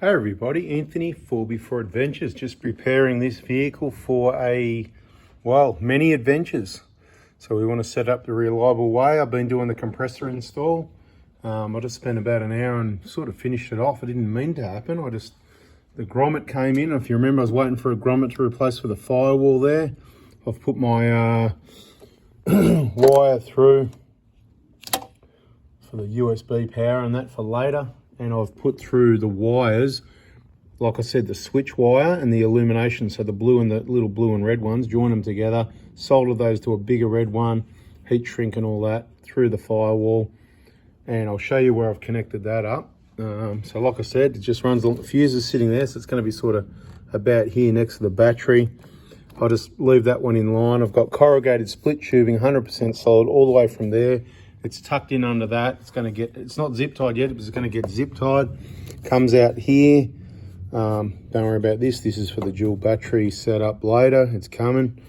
Hey everybody, Anthony, 4x4 Adventures, just preparing this vehicle for many adventures. So we want to set up the reliable way. I've been doing the compressor install. I just spent about an hour and sort of finished it off. It didn't mean to happen. The grommet came in. If you remember, I was waiting for a grommet to replace for the firewall there. I've put my wire through for the USB power and that for later. And I've put through the wires, like I said, the switch wire and the illumination, so the blue and the little blue and red ones, join them together, solder those to a bigger red one, heat shrink and all that through the firewall. And I'll show you where I've connected that up. So like I said, it just runs, the fuse is sitting there, so it's going to be sort of about here next to the battery. I'll just leave that one in line. I've got corrugated split tubing, 100% solid, all the way from there. It's tucked in under that. It's not zip tied yet, but it's going to get zip tied. Comes out here. Don't worry about this. This is for the dual battery setup later. It's coming.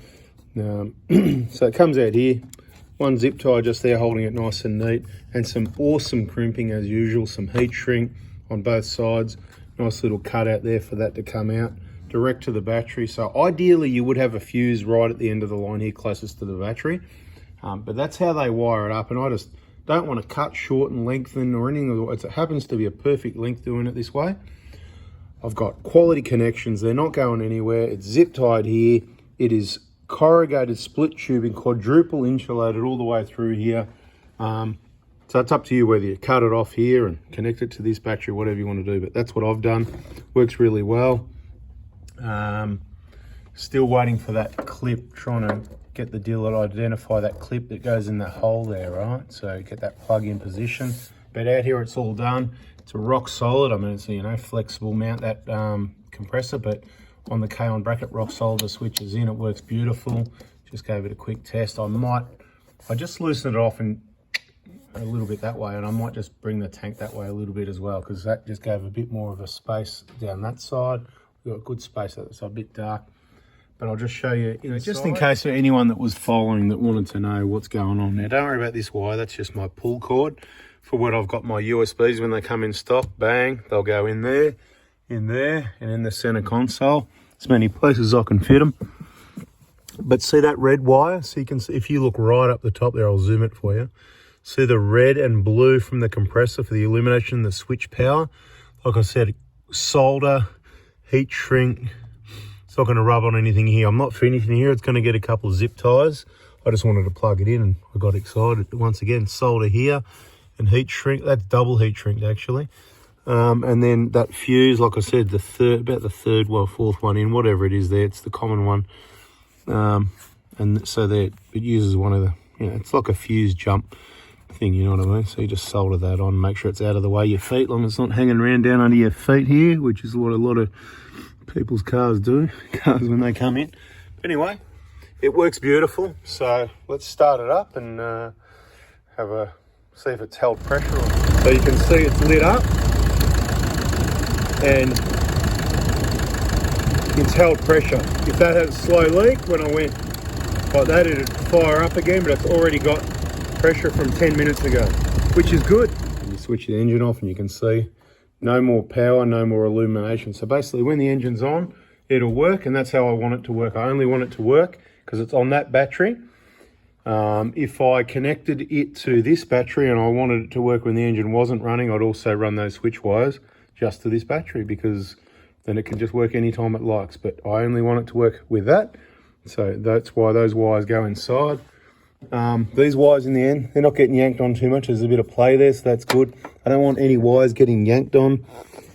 So it comes out here. One zip tie just there holding it nice and neat. And some awesome crimping as usual. Some heat shrink on both sides. Nice little cut out there for that to come out. Direct to the battery. So ideally you would have a fuse right at the end of the line here closest to the battery. But that's how they wire it up, and I just don't want to cut, shorten, lengthen or anything. It happens to be a perfect length doing it this way. I've got quality connections. They're not going anywhere. It's zip tied here. It is corrugated split tubing, quadruple insulated all the way through here. So it's up to you whether you cut it off here and connect it to this battery, whatever you want to do. But that's what I've done. Works really well. Still waiting for that clip, trying to get the deal that I identify that clip that goes in that hole there, right? So get that plug in position. But out here it's all done. It's a rock solid. I mean, it's flexible mount that compressor, but on the KAON bracket, rock solid. The switch is in. It works beautiful. Just gave it a quick test. I just loosen it off and a little bit that way, and I might just bring the tank that way a little bit as well, because that just gave a bit more of a space down that side. We've got good space out there, so a bit dark. But I'll just show you, just in case for anyone that was following that wanted to know what's going on. Now, don't worry about this wire. That's just my pull cord for what I've got my USBs when they come in stock. Bang, they'll go in there, and in the center console. As many places I can fit them. But see that red wire? So you can see, if you look right up the top there, I'll zoom it for you. See the red and blue from the compressor for the illumination, the switch power. Like I said, solder, heat shrink. It's not going to rub on anything here. I'm not finishing here. It's going to get a couple of zip ties. I just wanted to plug it in and I got excited. Once again, solder here and heat shrink. That's double heat shrink actually. And then that fuse, like I said, fourth one in, whatever it is there. It's the common one. And so there, it uses one of the, it's like a fuse jump thing, you know what I mean? So you just solder that on, make sure it's out of the way of your feet, long as it's not hanging around down under your feet here, which is what a lot of people's cars when they come in. But anyway, it works beautiful. So let's start it up and see if it's held pressure on. So you can see it's lit up and it's held pressure. If that had a slow leak, when I went like that, it'd fire up again, but it's already got pressure from 10 minutes ago, which is good. And you switch the engine off and you can see no more power, no more illumination. So basically when the engine's on, it'll work, and that's how I want it to work. I only want it to work because it's on that battery. If I connected it to this battery and I wanted it to work when the engine wasn't running, I'd also run those switch wires just to this battery, because then it can just work anytime it likes. But I only want it to work with that. So that's why those wires go inside. These wires in the end, they're not getting yanked on too much. There's a bit of play there, so that's good. I don't want any wires getting yanked on.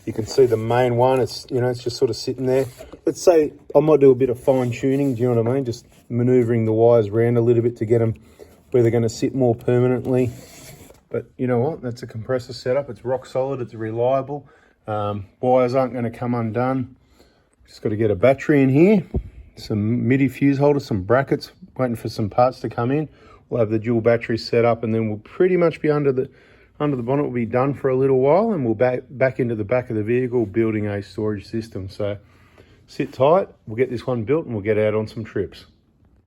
You can see the main one, it's just sort of sitting there. Let's say I might do a bit of fine tuning, do you know what I mean? Just maneuvering the wires around a little bit to get them where they're going to sit more permanently. But you know what? That's a compressor setup. It's rock solid, it's reliable. Wires aren't going to come undone. Just got to get a battery in here, some MIDI fuse holders, some brackets, waiting for some parts to come in. We'll have the dual battery set up, and then we'll pretty much be under the bonnet. Will be done for a little while, and we'll back into the back of the vehicle building a storage system. So sit tight, we'll get this one built and we'll get out on some trips.